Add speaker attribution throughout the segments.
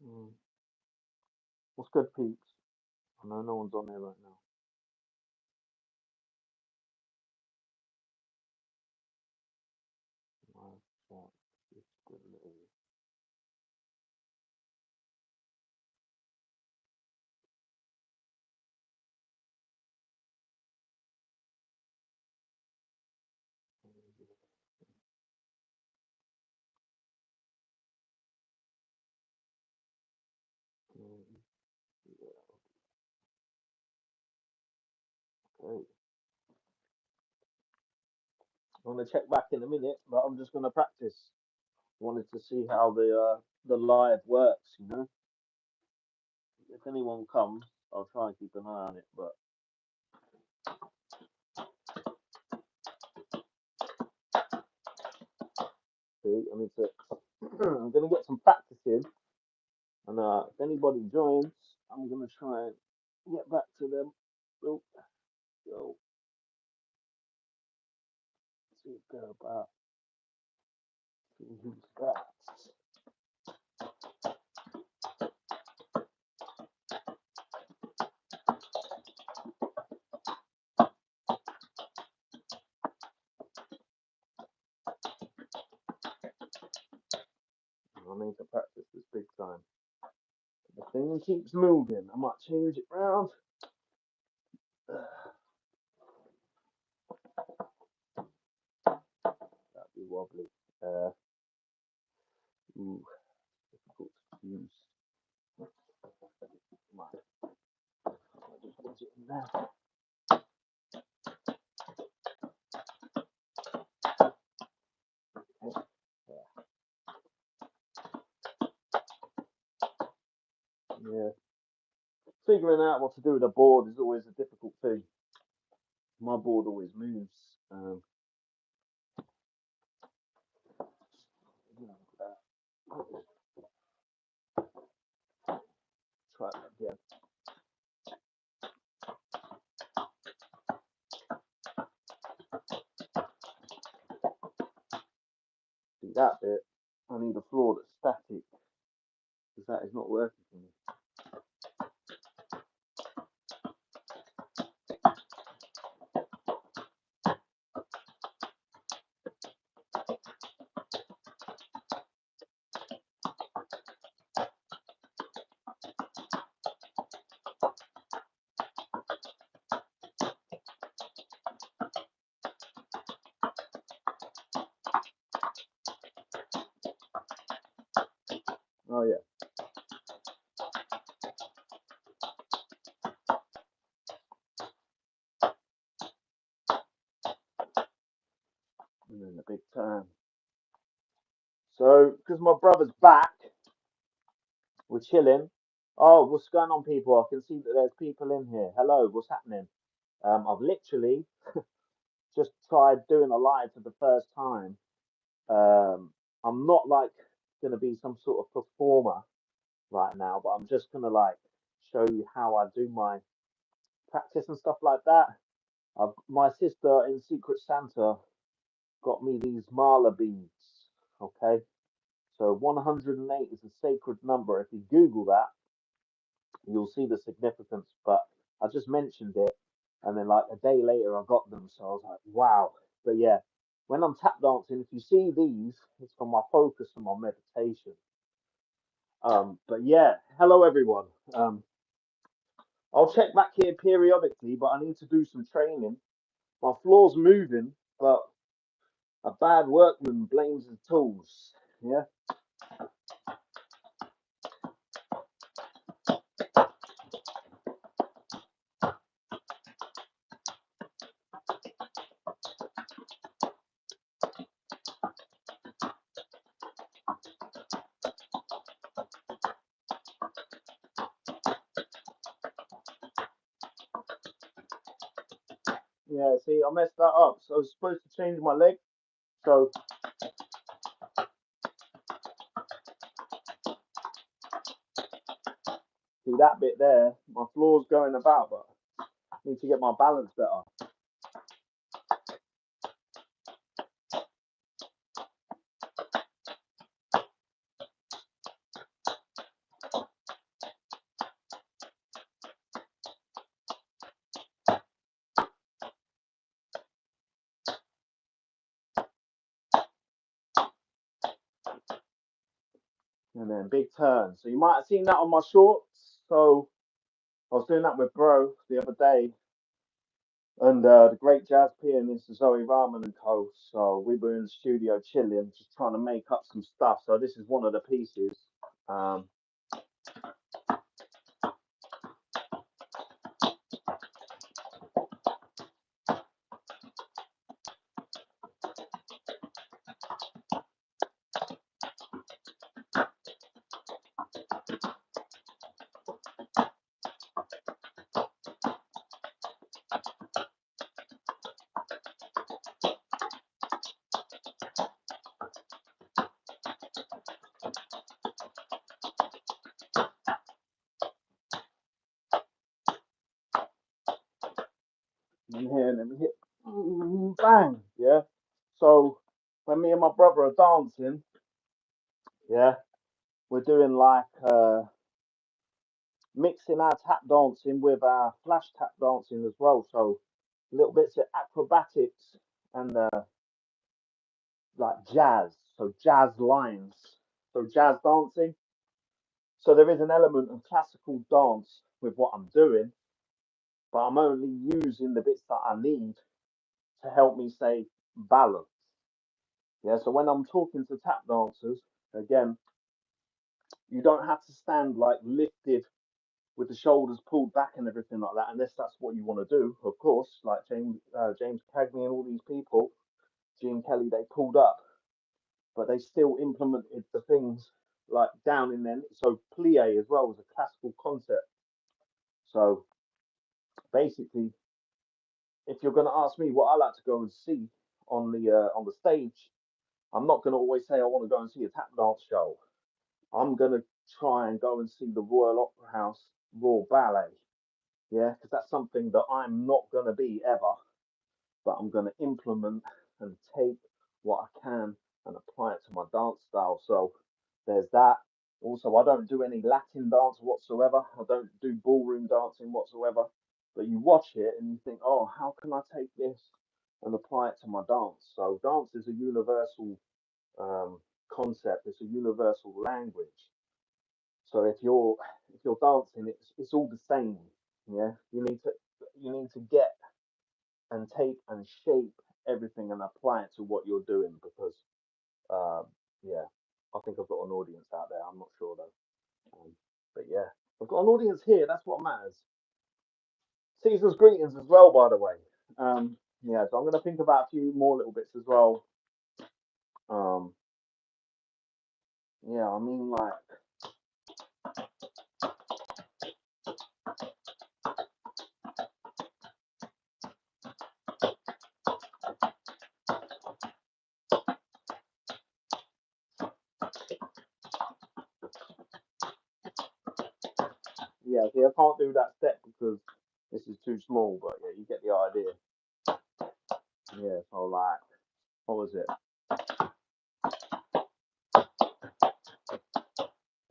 Speaker 1: Mm. What's good, peeps? I know no one's on there right now. My chat is still there. Mm, okay. I'm gonna check back in a minute, but I'm just gonna practice. Wanted to see how the live works. If anyone comes, I'll try and keep an eye on it. But see, I need to. I'm gonna get some practice in, and if anybody joins, I'm gonna try and get back to them. Oh, so, see go about. See who's that. I need to practice this big time. The thing keeps moving. I might change it round. That'd be wobbly. Ooh, difficult to use. Might just put it in there. Yeah. Figuring out what to do with a board is always a difficult thing. My board always moves. Try that again. See that bit? I need a floor that's static because that is not working for me. Oh yeah. And then the big turn. So, because my brother's back, we're chilling. Oh, what's going on, people? I can see that there's people in here. Hello, what's happening? I've literally just tried doing a live for the first time. Um, I'm not like gonna be some sort of performer right now, but I'm just gonna like show you how I do my practice and stuff like that. My sister in Secret Santa got me these mala beads. Okay, so 108 is a sacred number. If you Google that, you'll see the significance. But I just mentioned it, and then like a day later, I got them. So I was like, wow. But yeah, when I'm tap dancing, if you see these, it's for my focus and my meditation. But yeah, hello everyone. I'll check back here periodically, but I need to do some training. My floor's moving, but a bad workman blames his tools. Yeah. Yeah, see, I messed that up. So I was supposed to change my leg. So see that bit there, my floor's going about, but I need to get my balance better. and then big turn. So you might have seen that on my shorts. So I was doing that with Bro the other day, and the great jazz pianist Zoe Rahman and co. So we were in the studio chilling, just trying to make up some stuff. So this is one of the pieces. Um, in here, let me hit, bang, yeah. So when me and my brother are dancing, yeah, we're doing like mixing our tap dancing with our flash tap dancing as well. So little bits of acrobatics and like jazz, so jazz lines, so jazz dancing. So there is an element of classical dance with what I'm doing, but I'm only using the bits that I need to help me say balance. Yeah, so when I'm talking to tap dancers, again, you don't have to stand like lifted with the shoulders pulled back and everything like that, unless that's what you want to do, of course. Like James Cagney and all these people, Gene Kelly, they pulled up, but they still implemented the things like down in there. So plie as well was a classical concept. So basically, if you're going to ask me what I like to go and see on the stage, I'm not going to always say I want to go and see a tap dance show. I'm going to try and go and see the Royal Opera House Royal Ballet. Yeah, because that's something that I'm not going to be ever, but I'm going to implement and take what I can and apply it to my dance style. So there's that. Also, I don't do any Latin dance whatsoever. I don't do ballroom dancing whatsoever. But you watch it and you think, oh, how can I take this and apply it to my dance? So dance is a universal um, concept. It's a universal language. So if you're dancing, it's all the same. Yeah, you need to get and take and shape everything and apply it to what you're doing because um, yeah, I think I've got an audience out there. I'm not sure though, but yeah, I've got an audience here. That's what matters. Season's greetings as well, by the way. Yeah, so I'm gonna think about a few more little bits as well. Um, yeah, I mean like yeah, see, I can't do that step because this is too small, but yeah, you get the idea. Yeah, so like, what was it?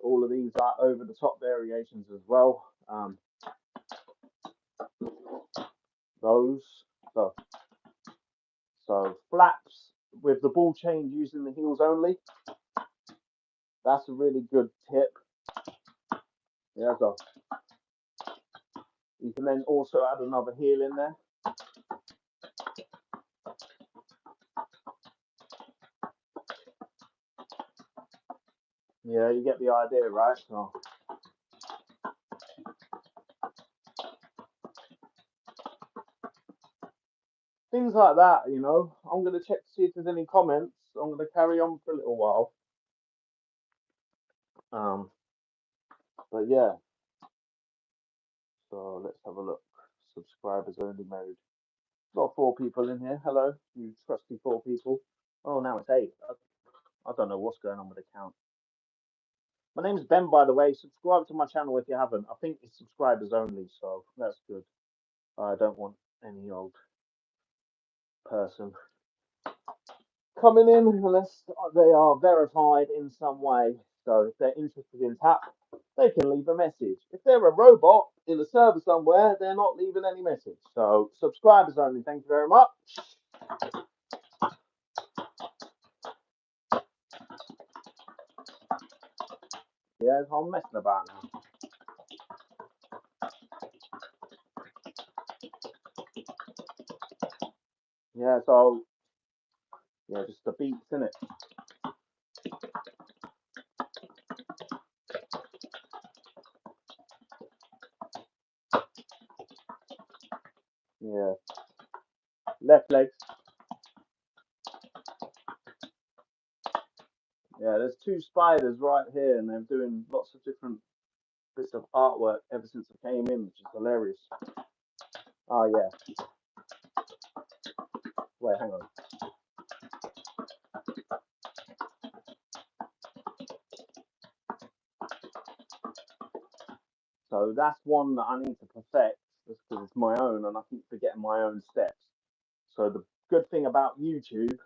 Speaker 1: All of these are over the top variations as well. Those. So, so flaps with the ball change using the heels only. That's a really good tip. Yeah, so you can then also add another heel in there. Yeah, you get the idea, right? So things like that, you know. I'm gonna check to see if there's any comments. I'm gonna carry on for a little while. Um, but yeah. So let's have a look. Subscribers only mode. Got 4 people in here. Hello, you trusty 4 people. Oh, now it's 8. I don't know what's going on with the count. My name's Ben, by the way. Subscribe to my channel if you haven't. I think it's subscribers only, so that's good. I don't want any old person coming in unless they are verified in some way. So if they're interested in tap, they can leave a message. If they're a robot in a server somewhere, they're not leaving any message. So subscribers only. Thank you very much. Yeah, so I'm messing about now. Yeah, so yeah, just the beats in it. Yeah, left legs. Yeah, there's two spiders right here, and they're doing lots of different bits of artwork ever since I came in, which is hilarious. Oh yeah, wait, hang on. So that's one that I need to perfect, just because it's my own, and I keep forgetting my own steps. So the good thing about YouTube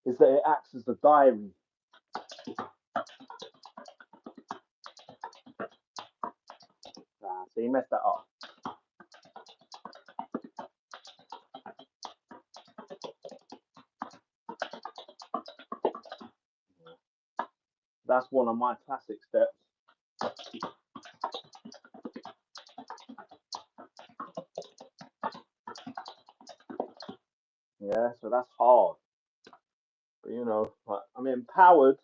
Speaker 1: is that it acts as the diary. Ah, so you messed that up. That's one of my classic steps. Yeah, so that's hard. But you know, I'm empowered.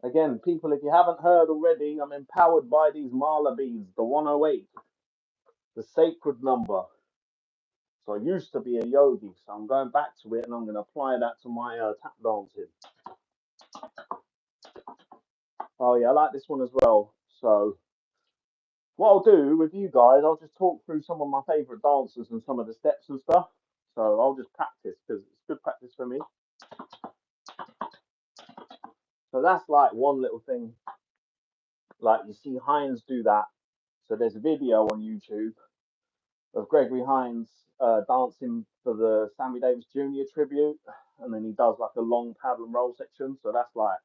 Speaker 1: Again, people, if you haven't heard already, I'm empowered by these mala beads, the 108, the sacred number. So I used to be a yogi, so I'm going back to it and I'm going to apply that to my tap dancing. Oh yeah, I like this one as well. So what I'll do with you guys, I'll just talk through some of my favorite dancers and some of the steps and stuff. So I'll just practice because it's good practice for me. So that's like one little thing. Like you see Hines do that. So there's a video on YouTube of Gregory Hines dancing for the Sammy Davis Jr. tribute, and then he does like a long paddle and roll section. So that's like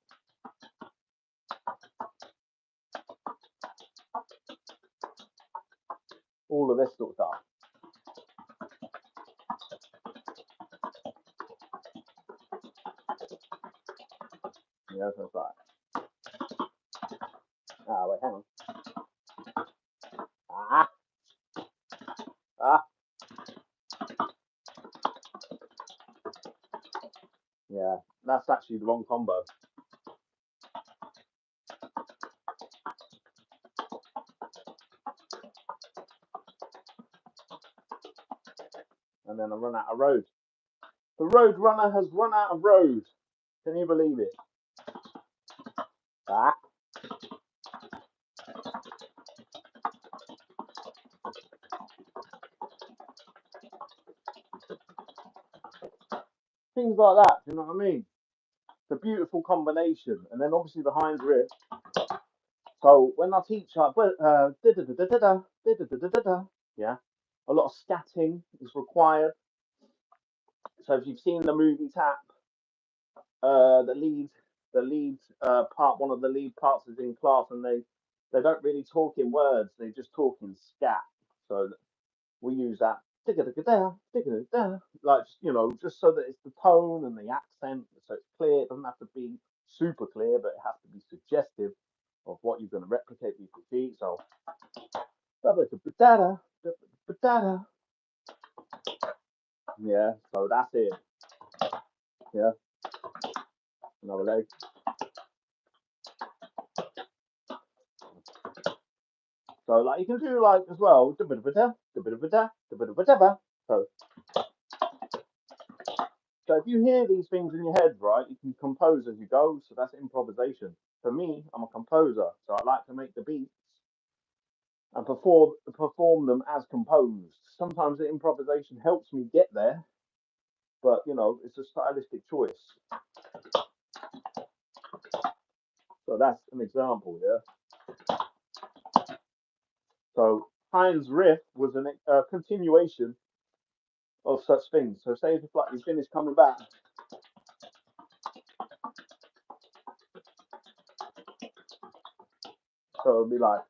Speaker 1: all of this sort of stuff. Yeah, so it's like, wait, hang on. Ah, ah, yeah, that's actually the wrong combo. And then I run out of road. The road runner has run out of road. Can you believe it? Ah, things like that. Do you know what I mean? It's a beautiful combination. And then obviously the Heinz riff. So when I teach, yeah, a lot of scatting is required. So if you've seen the movie Tap, the lead part, one of the lead parts is in class, and they don't really talk in words; they just talk in scat. So we use that like just so that it's the tone and the accent, so it's clear. It doesn't have to be super clear, but it has to be suggestive of what you're going to replicate with your feet. So yeah, so that's it. Yeah, another leg. So like you can do like as well. So so if you hear these things in your head, right, you can compose as you go. So that's improvisation. For me, I'm a composer, so I like to make the beats and perform them as composed. Sometimes the improvisation helps me get there, but it's a stylistic choice. So that's an example, yeah. So Heinz riff was a continuation of such things. So say if like you finish coming back, so it'll be like,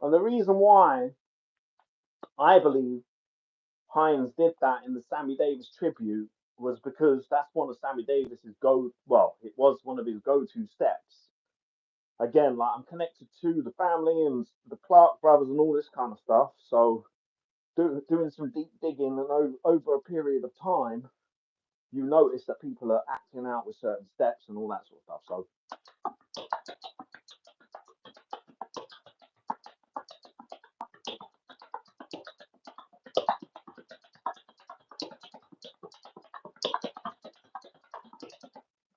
Speaker 1: and the reason why I believe Hines did that in the Sammy Davis tribute was because that's one of Sammy Davis's it was one of his go-to steps. Again, like I'm connected to the family and the Clark brothers and all this kind of stuff. So doing some deep digging and over a period of time, you notice that people are acting out with certain steps and all that sort of stuff. So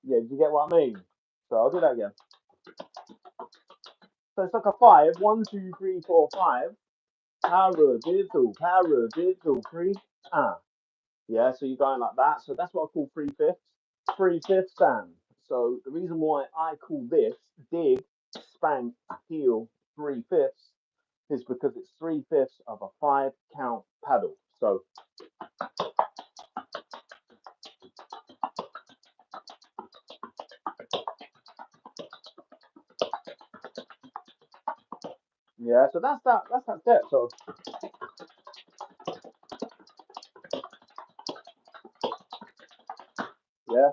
Speaker 1: yeah, do you get what I mean? So I'll do that again. So it's like a five. 1, 2, 3, 4, 5. Paradiddle, 3. Ah. Yeah, so you're going like that. So that's what I call 3/5. 3/5 stand. So the reason why I call this dig, spank, heel 3/5 is because it's 3/5 of a 5 count paddle. So yeah, so that's that step. So yeah,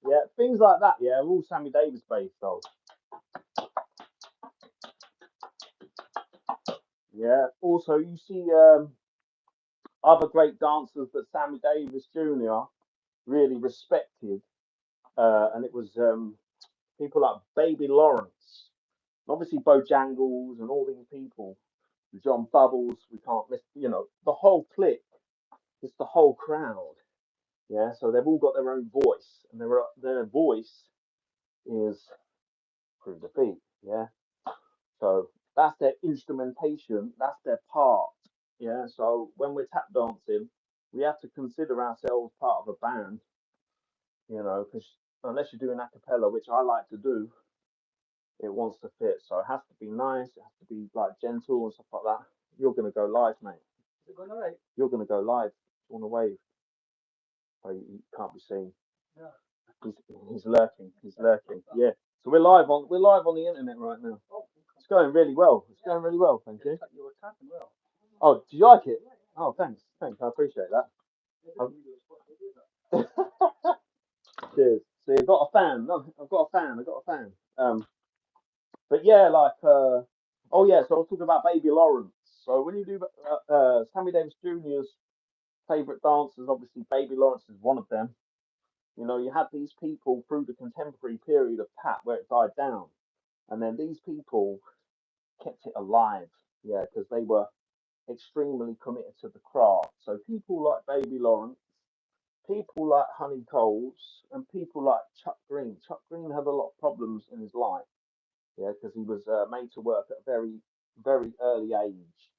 Speaker 1: yeah, things like that. Yeah, are all Sammy Davis based. So yeah. Also, you see other great dancers that Sammy Davis Jr. really respected, and it was people like Baby Lawrence, and obviously Bojangles, and all these people. John Bubbles, we can't miss. The whole clique. It's the whole crowd. Yeah, so they've all got their own voice, and their voice is through the feet. Yeah, so that's their instrumentation. That's their part. Yeah, so when we're tap dancing, we have to consider ourselves part of a band. Because unless you're doing a cappella, which I like to do, it wants to fit. So it has to be nice. It has to be like gentle and stuff like that. You're gonna go live, mate. Is it going live? You're gonna go live on the wave. So you can't be seen. Yeah. He's lurking. He's lurking. Yeah. So we're live on the internet right now. It's going really well. It's going really well. Thank you. You were tapping well. Oh, do you like it? Oh, thanks. Thanks. I appreciate that. Cheers. So you've got a fan. No, I've got a fan. I've got a fan. But yeah, oh yeah. So I was talking about Baby Lawrence. So when you do Sammy Davis Jr.'s favorite dancers, obviously Baby Lawrence is one of them. You had these people through the contemporary period of tap where it died down, and then these people kept it alive, yeah, because they were extremely committed to the craft. So people like Baby Lawrence, people like Honey Coles, and people like Chuck Green. Chuck Green had a lot of problems in his life, yeah, because he was made to work at a very, very early age.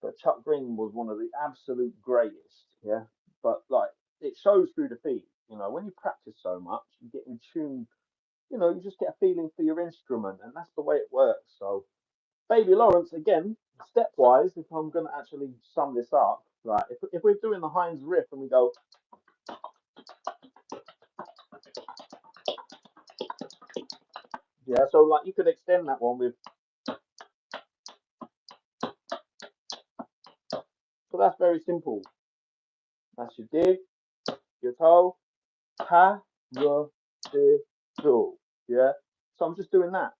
Speaker 1: But Chuck Green was one of the absolute greatest, yeah. But like it shows through the feet, when you practice so much, you get in tune, you just get a feeling for your instrument, and that's the way it works. So Baby Lawrence, again, stepwise, if I'm going to actually sum this up, like if we're doing the Heinz riff and we go, yeah, so like you could extend that one with, so that's very simple. That's your dig, your toe, pa, your, do, yeah. So I'm just doing that.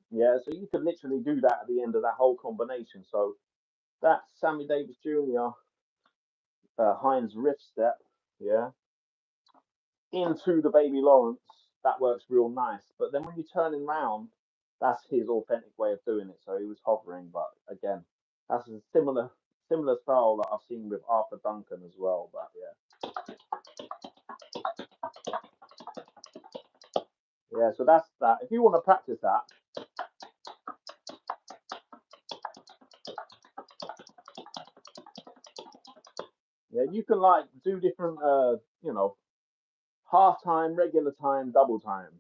Speaker 1: Yeah, so you could literally do that at the end of that whole combination. So that's Sammy Davis Jr. Heinz riff step, yeah, into the Baby Lawrence. That works real nice. But then when you're turning round, that's his authentic way of doing it. So he was hovering, but again, that's a similar style that I've seen with Arthur Duncan as well. But yeah, so that's that. If you want to practice that, yeah, you can like do different, half time, regular time, double time.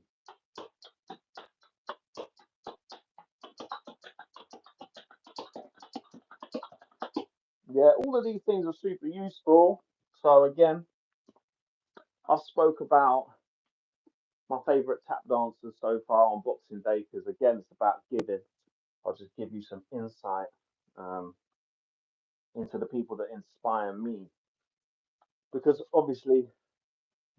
Speaker 1: Yeah, all of these things are super useful. So again, I've spoke about my favourite tap dancers so far on Boxing Day because again, it's about giving. I'll just give you some insight. um, into the people that inspire me, because obviously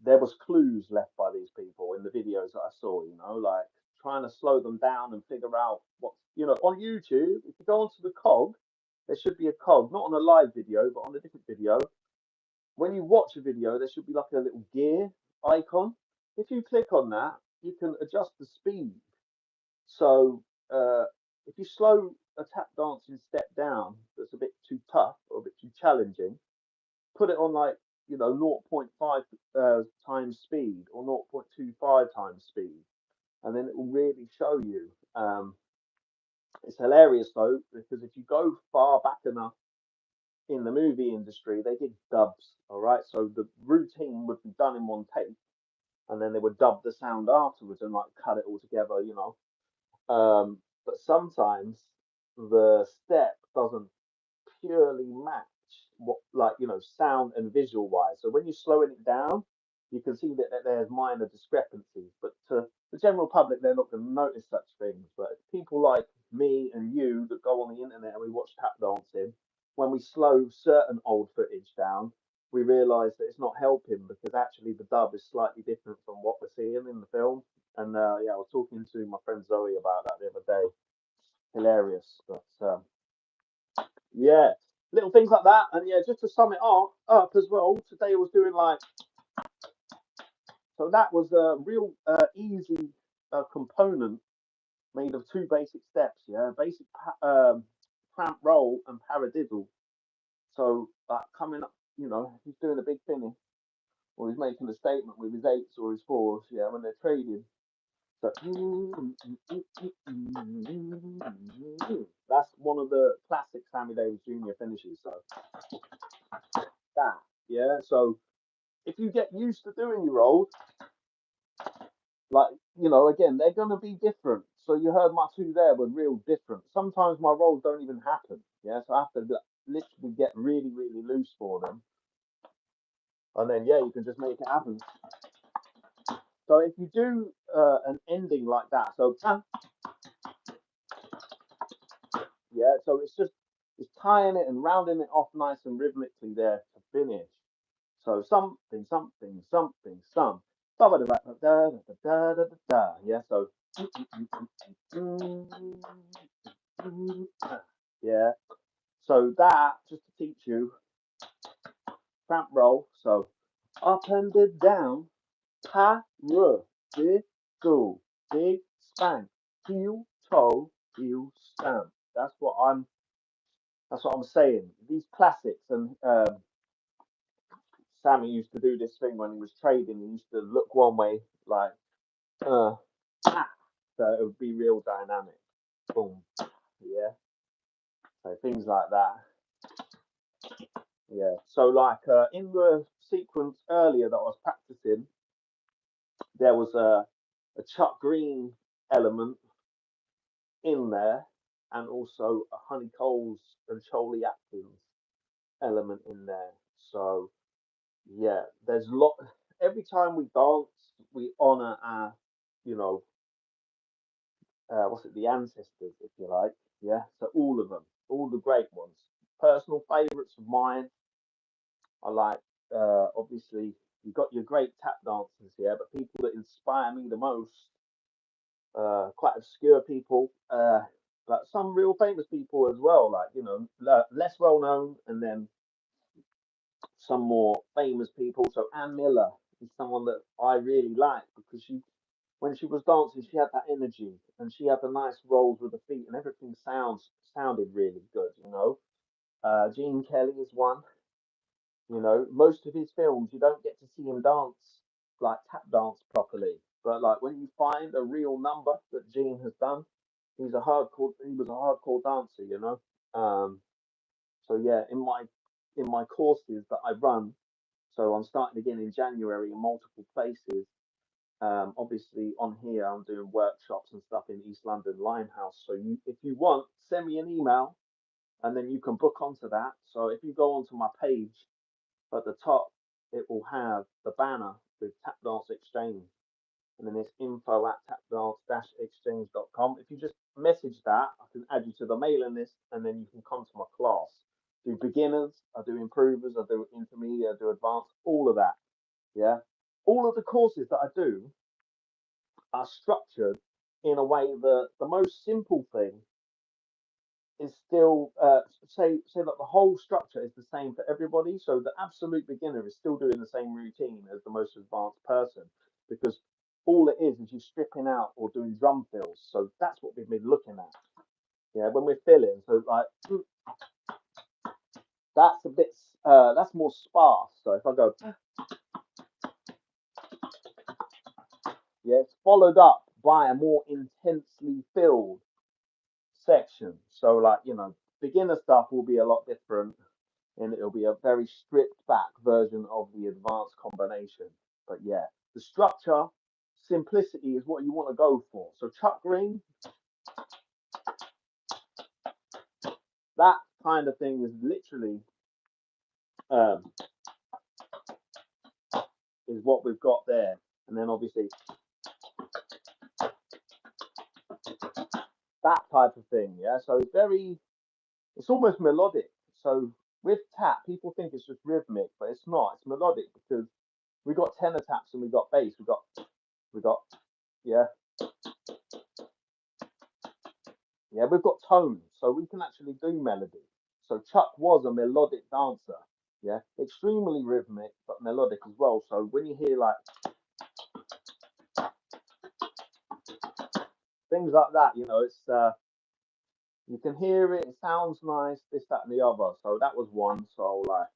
Speaker 1: there was clues left by these people in the videos that I saw. Like trying to slow them down and figure out what on YouTube. If you go onto the cog, there should be a cog, not on a live video, but on a different video. When you watch a video, there should be like a little gear icon. If you click on that, you can adjust the speed. So if you slow a tap dancing step down that's a bit too tough or a bit too challenging, put it on like zero point 0.5 times speed or 0.25 times speed, and then it will really show you. It's hilarious though, because if you go far back enough in the movie industry, they did dubs. All right, so the routine would be done in one take, and then they would dub the sound afterwards and like cut it all together. But sometimes the step doesn't purely match what, like, sound and visual wise. So when you're slowing it down, you can see that there's minor discrepancies. But to the general public, they're not going to notice such things. But people like me and you that go on the internet and we watch tap dancing, when we slow certain old footage down, we realise that it's not helping because actually the dub is slightly different from what we're seeing in the film. And yeah, I was talking to my friend Zoe about that the other day. Hilarious, but yeah, little things like that. And yeah, just to sum it up as well, today I was doing like, so that was a real easy component made of two basic steps. Yeah, basic cramp roll and paradiddle. So like coming up, he's doing a big finish or he's making a statement with his eights or his fours. Yeah, when they're trading. So that's one of the classic Sammy Davis Jr. finishes. So that, yeah. So if you get used to doing your rolls, like, again, they're going to be different. So you heard my two there were real different. Sometimes my rolls don't even happen. Yeah. So I have to literally get really, really loose for them. And then, yeah, you can just make it happen. So if you do an ending like that, so, yeah, so it's tying it and rounding it off nice and rhythmically there to finish. So something, something, something, some. Yeah, so yeah. So that just to teach you cramp roll. So up and down, pa ru, big go, big spank, heel toe, heel stamp. That's what I'm saying. These classics, and Sammy used to do this thing when he was trading. He used to look one way, like uh, ah, so it would be real dynamic. Boom, yeah. So things like that. Yeah. So like in the sequence earlier that I was practicing, there was a Chuck Green element in there, and also a Honey Coles and Charlie Atkins element in there. So yeah, there's lot. Every time we dance, we honor our, you know, what's it, the ancestors, if you like. Yeah. So all of them, all the great ones. Personal favorites of mine. I like, obviously, you've got your great tap dancers here, but people that inspire me the most, quite obscure people, but some real famous people as well, like, less well known, and then some more famous people. So Ann Miller is someone that I really like because when she was dancing, she had that energy and she had the nice rolls with the feet and everything sounded really good. Gene Kelly is one. Most of his films, you don't get to see him dance, like tap dance properly. But like when you find a real number that Gene has done, he was a hardcore dancer. So yeah, in my courses that I run, so I'm starting again in January in multiple places. Obviously on here I'm doing workshops and stuff in East London Limehouse. So if you want, send me an email and then you can book onto that. So if you go onto my page, at the top, it will have the banner with Tap Dance Exchange. and then it's info@tapdance-exchange.com. If you just message that, I can add you to the mailing list, and then you can come to my class. I do beginners, I do improvers, I do intermediate, I do advanced, all of that. Yeah, all of the courses that I do are structured in a way that the most simple thing is still say that the whole structure is the same for everybody. So the absolute beginner is still doing the same routine as the most advanced person because all it is you're stripping out or doing drum fills. So that's what we've been looking at. Yeah, when we're filling, so like that's a bit that's more sparse. So if I go yeah, it's followed up by a more intensely filled section. So like beginner stuff will be a lot different and it'll be a very stripped back version of the advanced combination. But yeah, the structure, simplicity is what you want to go for. So chuck ring, that kind of thing is literally um, is what we've got there. And then obviously that type of thing, yeah. So it's almost melodic. So with tap, people think it's just rhythmic, but it's not. It's melodic because we got tenor taps and we got bass. We got yeah. Yeah, we've got tones, so we can actually do melody. So Chuck was a melodic dancer, yeah, extremely rhythmic but melodic as well. So when you hear like things like that, it's you can hear it. It sounds nice, this, that, and the other. So that was one. So like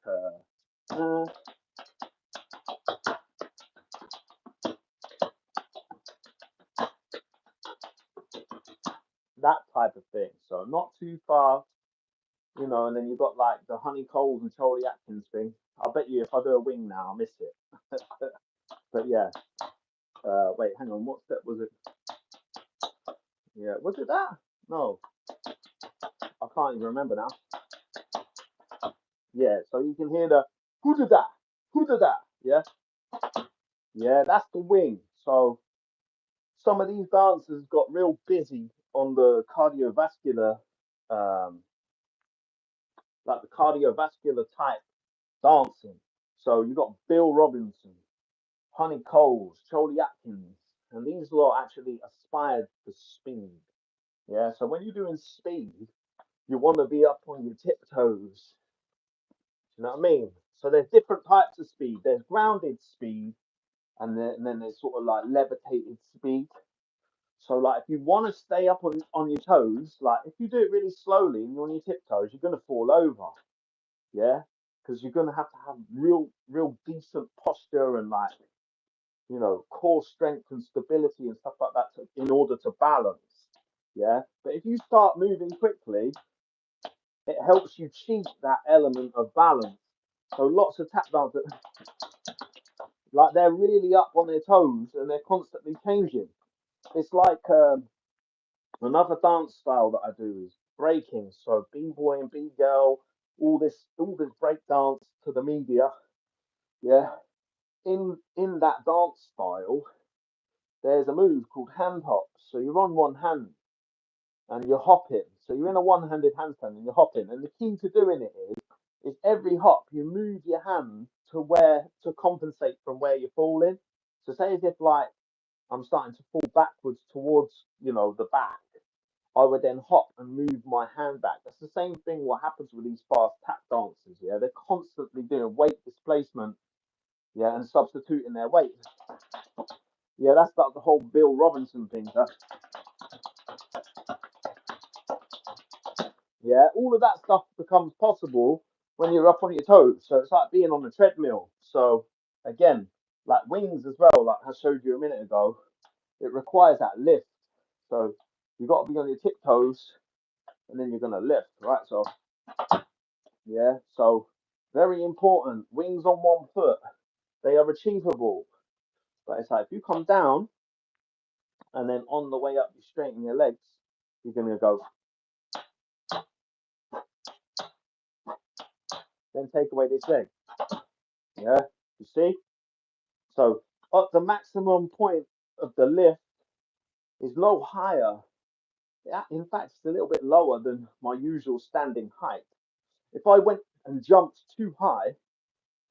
Speaker 1: that type of thing. So not too far, And then you've got like the Honey Coles and Charlie Atkins thing. I bet you if I do a wing now, I'll miss it. But yeah. Wait, hang on. What step was it? Yeah, was it that? No, I can't even remember now. Yeah, so you can hear the who did that? Who did that? Yeah, yeah, that's the wing. So some of these dancers got real busy on the cardiovascular, um, like the cardiovascular type dancing. So you got Bill Robinson, Honey Coles, Charlie Atkins, and these lot actually aspired to speed. Yeah, so when you're doing speed, you want to be up on your tiptoes. You know what I mean? So there's different types of speed. There's grounded speed, and then there's sort of like levitated speed. So like if you want to stay up on your toes, like if you do it really slowly and you're on your tiptoes, you're gonna fall over. Yeah, because you're gonna have to have real decent posture and like core strength and stability and stuff like that in order to balance. Yeah, but if you start moving quickly, it helps you cheat that element of balance. So lots of tap dancers, like they're really up on their toes and they're constantly changing. It's like another dance style that I do is breaking. So b-boy and b-girl, all this break dance to the media. Yeah. In that dance style, there's a move called hand hops. So you're on one hand and you're hopping. So you're in a one-handed handstand and you're hopping. And the key to doing it is every hop you move your hand to where to compensate from where you're falling. So say as if like I'm starting to fall backwards towards, the back. I would then hop and move my hand back. That's the same thing what happens with these fast tap dancers, yeah. They're constantly doing weight displacement, yeah, and substituting their weight. Yeah, that's like the whole Bill Robinson thing. Yeah, all of that stuff becomes possible when you're up on your toes. So it's like being on the treadmill. So again, like wings as well, like I showed you a minute ago, it requires that lift. So you got to be on your tiptoes and then you're gonna lift, right? So yeah, so very important. Wings on one foot, they are achievable. But it's like if you come down and then on the way up you straighten your legs, you're gonna go, then take away this leg. Yeah, you see? So at the maximum point of the lift is no higher. Yeah, in fact, it's a little bit lower than my usual standing height. If I went and jumped too high,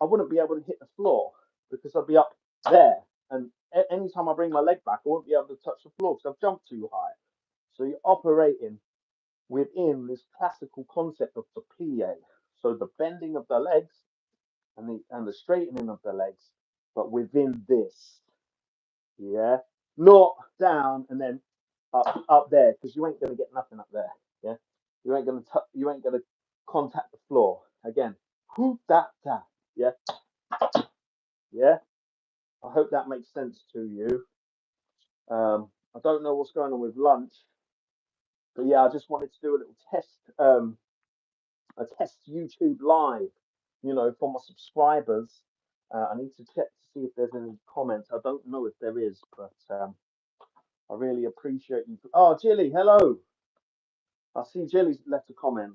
Speaker 1: I wouldn't be able to hit the floor because I'd be up there. And anytime I bring my leg back, I won't be able to touch the floor because I've jumped too high. So you're operating within this classical concept of the plie. So the bending of the legs and the straightening of the legs, but within this, yeah, not down and then up there because you ain't gonna get nothing up there. Yeah, you ain't gonna contact the floor again. Who that that? Yeah, yeah. I hope that makes sense to you. I don't know what's going on with lunch, but yeah, I just wanted to do a little test, a test YouTube live, for my subscribers. I need to check to see if there's any comments. I don't know if there is, but I really appreciate you. Oh, Jilly, hello. I see Jilly's left a comment.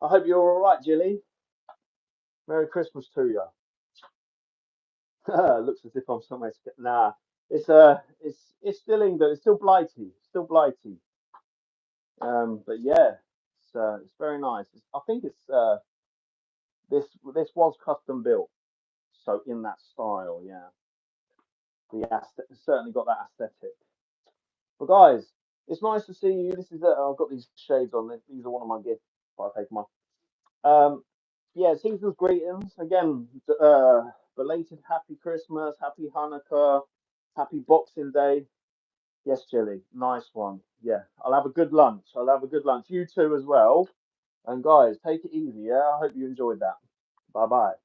Speaker 1: I hope you're all right, Jilly. Merry Christmas to you. Looks as if I'm somewhere. Nah, it's still England. It's still Blighty. Still Blighty. But yeah, it's very nice. I think this was custom built, so in that style, yeah. It's certainly got that aesthetic. But guys, it's nice to see you. I've got these shades on. These are one of my gifts. I'll take them off. Yeah, season's greetings again. Belated Happy Christmas, Happy Hanukkah, Happy Boxing Day. Yes, Chili, nice one. Yeah, I'll have a good lunch. I'll have a good lunch. You too as well. And guys, take it easy. Yeah, I hope you enjoyed that. Bye bye.